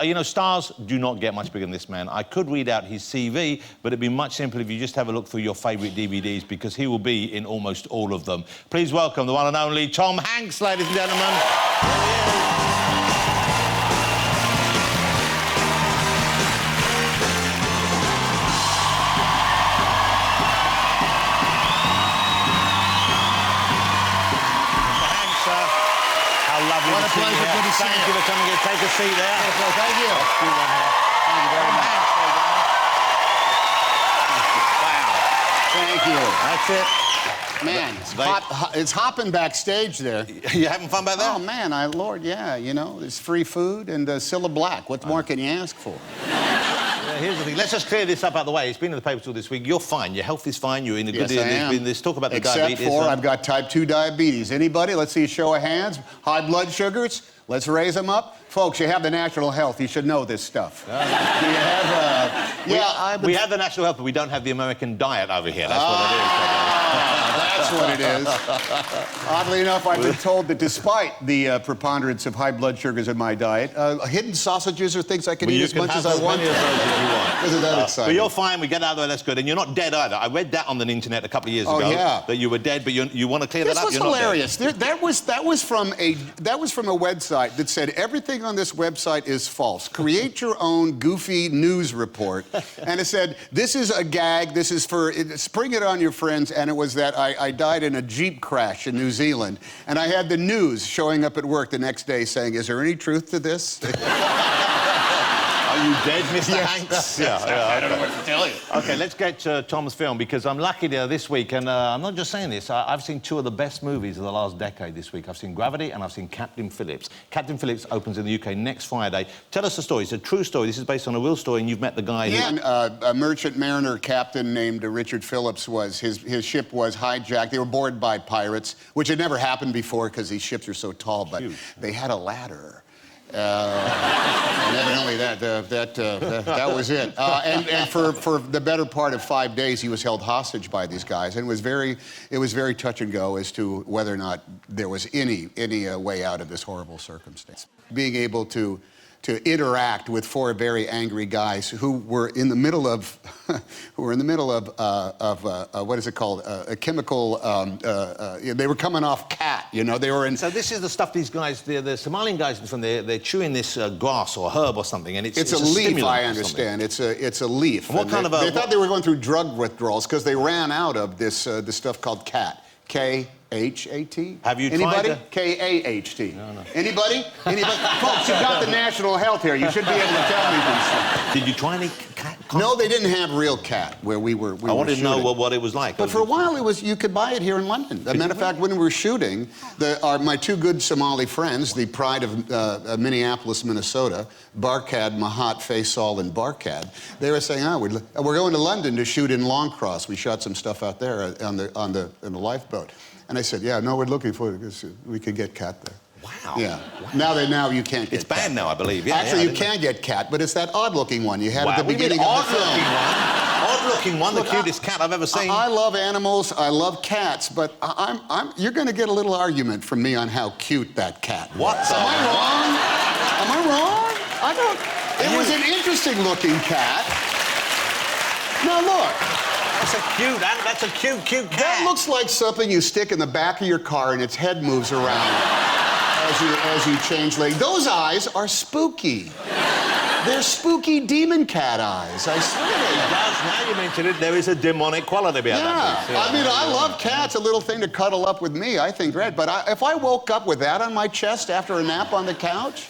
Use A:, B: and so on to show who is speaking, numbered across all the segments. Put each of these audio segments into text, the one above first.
A: You know, stars do not get much bigger than this man. I could read out his CV, but it'd be much simpler if you just have a look through your favourite DVDs, because he will be in almost all of them. Please welcome the one and only Tom Hanks, ladies and gentlemen. Lovely
B: what a pleasure. Good to see you.
A: Thank you for coming here. Take a seat there.
B: Thank you. Thank you very much. Wow. Thank you. That's it. Man, it's hopping backstage there.
A: You having fun back there?
B: Oh, man, Lord, yeah. You know, there's free food and Cilla Black. What more can you ask for?
A: Here's the thing. Let's just clear this up out of the way. It's been in the papers all this week. You're fine. Your health is fine. You're in a good...
B: Yes, I am.
A: There's talk about the
B: diabetes.
A: Except
B: for I've got type 2 diabetes. Anybody? Let's see a show of hands. High blood sugars. Let's raise them up. Folks, you have the national health. You should know this stuff. Do you have...
A: we have the national health, but we don't have the American diet over here. That's what it is.
B: That's what it is. Oddly enough, I've been told that despite the preponderance of high blood sugars in my diet, hidden sausages are things I can eat as much as I want. Isn't that exciting?
A: But you're fine. We get out of there. That's good. And you're not dead either. I read that on the internet a couple of years ago. That you were dead, but you want to clear that up.
B: This was hilarious. That was from a website that said everything on this website is false. Create your own goofy news report. And it said, this is a gag. This is for spring it on your friends. And it was that I died in a Jeep crash in New Zealand. And I had the news showing up at work the next day saying, is there any truth to this?
A: Are you dead, Mr. Hanks?
B: Yeah, I don't know what to tell you.
A: OK, let's get to Tom's film, because I'm lucky this week, and I'm not just saying this, I've seen two of the best movies of the last decade this week. I've seen Gravity and I've seen Captain Phillips. Captain Phillips opens in the UK next Friday. Tell us the story. It's a true story. This is based on a real story, and you've met the guy
B: a merchant mariner captain named Richard Phillips was, his ship was hijacked. They were boarded by pirates, which had never happened before because these ships are so tall, but they had a ladder. And evidently that was it. And for the better part of 5 days, he was held hostage by these guys, and it was very touch and go as to whether or not there was any way out of this horrible circumstance. Being able to interact with four very angry guys who were in the middle of what is it called? A chemical. They were coming off cat. You know, they were in.
A: So this is the stuff these guys, the Somalian guys from they're chewing this grass or herb or something, and it's
B: a leaf. I understand. It's a leaf.
A: And what kind of
B: They thought they were going through drug withdrawals because they ran out of this stuff called cat. K-H-A-T?
A: Have you
B: Anybody?
A: tried to...
B: K-A-H-T.
A: No.
B: Anybody? Folks, you've got the national health here. You should be able to tell me these things.
A: Did you try any cat?
B: No, they didn't have real cat where we were
A: I wanted to know what it was like.
B: But for a while, you could buy it here in London. As a matter of fact, when we were shooting, my two good Somali friends, the pride of Minneapolis, Minnesota, Barkad, Mahat, Faisal, and Barkad, they were saying, we're going to London to shoot in Longcross. We shot some stuff out there on the lifeboat. And I said, yeah, no, we're looking for it because we could get cat there.
A: Wow.
B: Yeah. Now you can't get
A: It's banned now, I believe. Yeah,
B: actually, you can get cat, but it's that odd-looking one you had at the beginning of the film.
A: Odd-looking one, the cutest cat I've ever seen.
B: I love animals, I love cats, but you're going to get a little argument from me on how cute that cat was.
A: What?
B: Am I wrong? Am I wrong? I don't... It was an interesting-looking cat. Now, look.
A: That's a cute cat.
B: That looks like something you stick in the back of your car and its head moves around as you change lanes. Those eyes are spooky. They're spooky demon cat eyes, I swear.
A: It does. Now you mention it, there is a demonic quality behind that.
B: I mean, I love cats, a little thing to cuddle up with me, I think great. But if I woke up with that on my chest after a nap on the couch,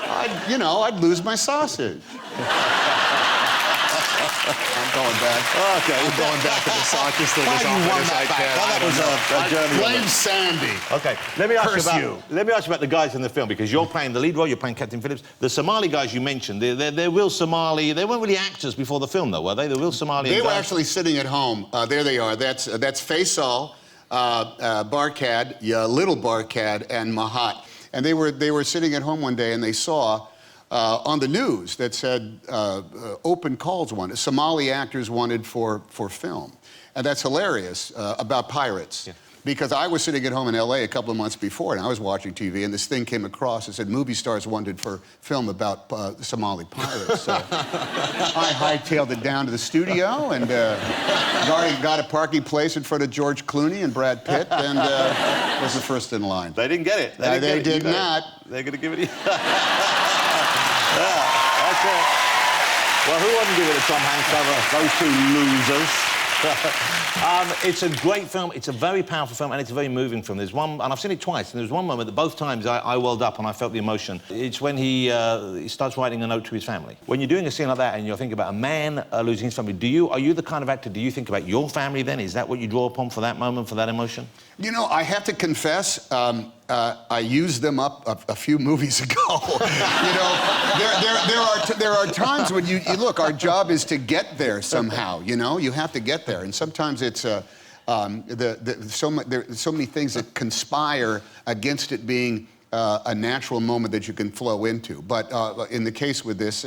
B: I'd lose my sausage. I'm going back.
A: Okay.
B: I'm going back to the sausage thing.
A: That was a journey.
B: Blame Sandy.
A: Okay. Let me ask you about the guys in the film, because you're playing the lead role. You're playing Captain Phillips. The Somali guys you mentioned, they're real Somali. They weren't really actors before the film, though, were they? The real Somali.
B: They were actually sitting at home. There they are. That's Faisal, Barkad, little Barkad, and Mahat. And they were sitting at home one day, and they saw. On the news that said open calls wanted, Somali actors wanted for film. And that's hilarious, about pirates.
A: Yeah.
B: because I was sitting at home in L.A. a couple of months before, and I was watching TV, and this thing came across and said, movie stars wanted for film about Somali pirates. So I hightailed it down to the studio and got a parking place in front of George Clooney and Brad Pitt, and was the first in line.
A: They didn't get it.
B: They did not.
A: They're going to give it to you. Yeah, that's it. Well, who wouldn't give it to Tom Hanks over those two losers? It's a great film. It's a very powerful film, and it's a very moving film. There's one, and I've seen it twice, and there's one moment that both times I welled up and I felt the emotion. It's when he starts writing a note to his family. When you're doing a scene like that and you're thinking about a man losing his family, are you the kind of actor, do you think about your family then? Is that what you draw upon for that moment, for that emotion?
B: You know, I have to confess, I used them up a few movies ago. You know, there are times when you look, our job is to get there somehow, you know? You have to get there. And sometimes it's there are so many things that conspire against it being a natural moment that you can flow into. But in the case with this,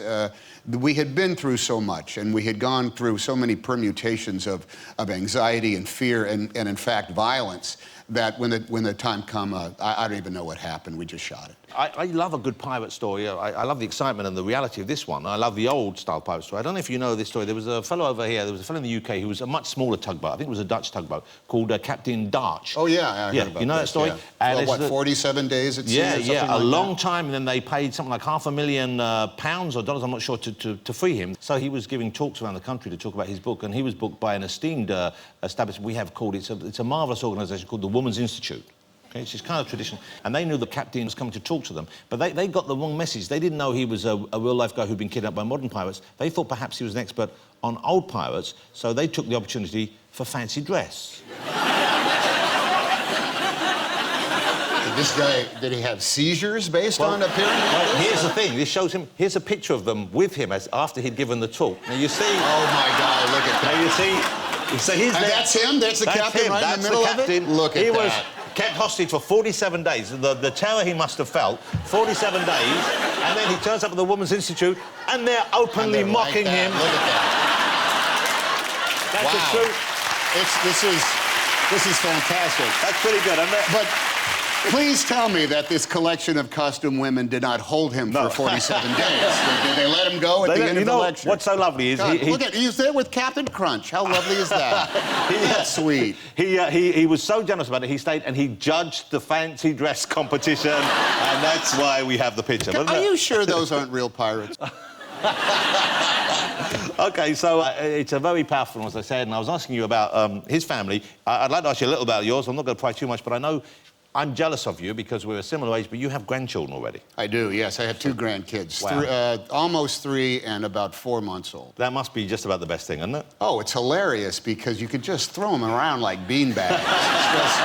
B: we had been through so much, and we had gone through so many permutations of anxiety and fear and in fact, violence, that when the time come, I don't even know what happened. We just shot it.
A: I love a good pirate story. I love the excitement and the reality of this one. I love the old-style pirate story. I don't know if you know this story. There was a fellow over here, there was a fellow in the UK who was a much smaller tugboat. I think it was a Dutch tugboat, called Captain Darch.
B: Oh, yeah, I heard about
A: you know that story?
B: Yeah. Well, what, 47 days at sea or something
A: a
B: like
A: long time, and then they paid something like £500,000 or dollars, I'm not sure, to free him. So he was giving talks around the country to talk about his book, and he was booked by an esteemed establishment we have called, it's a marvellous organisation called the Women's Institute. Okay, it's kind of tradition. And they knew the captain was coming to talk to them, but they got the wrong message. They didn't know he was a real-life guy who'd been kidnapped by modern pirates. They thought perhaps he was an expert on old pirates, so they took the opportunity for fancy dress.
B: This guy, did he have seizures based on appearing?
A: Well, here's the thing. This shows him. Here's a picture of them with him after he'd given the talk. Now you see.
B: Oh my God! Look at that.
A: Now you see. So he's there.
B: That's him. That's the captain right in the middle of it.
A: Look at that. He was kept hostage for 47 days. The terror he must have felt. 47 days, and then he turns up at the Women's Institute, and they're openly mocking him.
B: Look at that.
A: That's the truth.
B: This is fantastic.
A: That's pretty good, isn't it?
B: But please tell me that this collection of costume women did not hold him for 47 days. Did they let him go at the end of the lecture?
A: What's so lovely is
B: look at, he's there with Captain Crunch. How lovely is that? That's sweet.
A: He was so generous about it. He stayed and he judged the fancy dress competition, and that's why we have the picture.
B: Are you sure those aren't real pirates?
A: OK, so it's a very powerful one, as I said, and I was asking you about his family. I'd like to ask you a little about yours. I'm not going to pry too much, but I know I'm jealous of you because we're a similar age, but you have grandchildren already.
B: I do, yes. I have 2 grandkids.
A: Wow.
B: Almost 3 and about 4 months old.
A: That must be just about the best thing, isn't it?
B: Oh, it's hilarious because you could just throw them around like beanbags. It's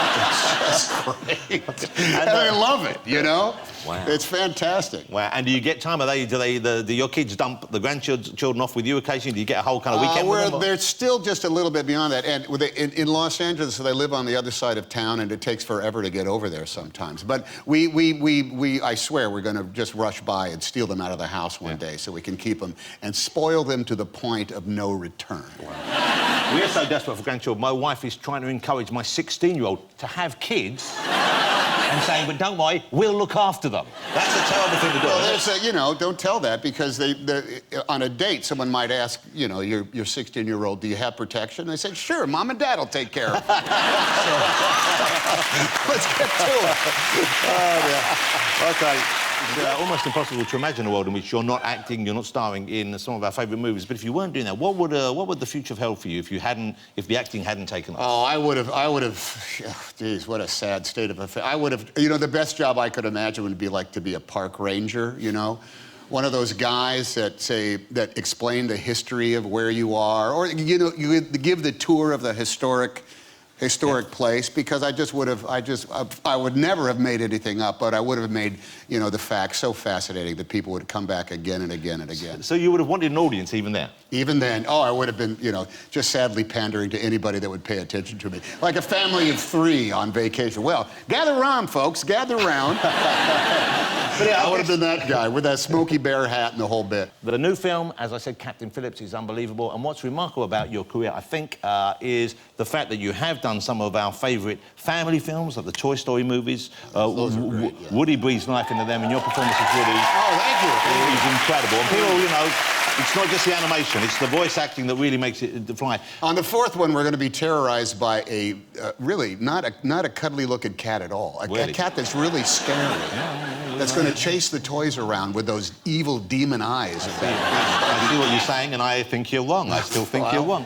B: just great. And I love it, you know?
A: Wow.
B: It's fantastic.
A: Wow. And do you get time? Do your kids dump the grandchildren off with you occasionally? Do you get a whole kind of weekend with them?
B: They're still just a little bit beyond that. And in Los Angeles, so they live on the other side of town, and it takes forever to get over there sometimes. But I swear, we're going to just rush by and steal them out of the house one day so we can keep them and spoil them to the point of no return.
A: Wow. We're so desperate for grandchildren. My wife is trying to encourage my 16-year-old to have kids and saying, but don't worry, we'll look after them. That's a terrible thing to do.
B: Well, you know, don't tell that because on a date, someone might ask, you know, your 16-year-old, do you have protection? They say, sure, Mom and Dad will take care of it. So, let's get to it.
A: Oh, dear. OK. It's almost impossible to imagine a world in which you're not acting, you're not starring in some of our favourite movies. But if you weren't doing that, what would the future have held for you if the acting hadn't taken off?
B: Oh, I would have. Geez, what a sad state of affairs. I would have. You know, the best job I could imagine would be like to be a park ranger. You know, one of those guys that explain the history of where you are, or you know, you give the tour of the historic place, because I would never have made anything up, but I would have made, you know, the facts so fascinating that people would come back again and again and again.
A: So you would have wanted an audience even then?
B: Even then, oh, I would have been, you know, just sadly pandering to anybody that would pay attention to me. Like a family of 3 on vacation. Well, gather around, folks, gather around.
A: But yeah,
B: I would have been that guy with that Smokey Bear hat and the whole bit.
A: The new film, as I said, Captain Phillips, is unbelievable. And what's remarkable about your career, I think, is the fact that you have done some of our favourite family films, like the Toy Story movies.
B: Those are great, yeah.
A: Woody breathes life into them, and your performance as Woody
B: Thank you.
A: is incredible. And people, you know, it's not just the animation, it's the voice acting that really makes it fly.
B: On the fourth one, we're going to be terrorized by a really not a cuddly-looking cat at all. A cat that's really scary. That's going to chase the toys around with those evil demon eyes.
A: I see what you're saying, and I think you're wrong. I still think you're wrong.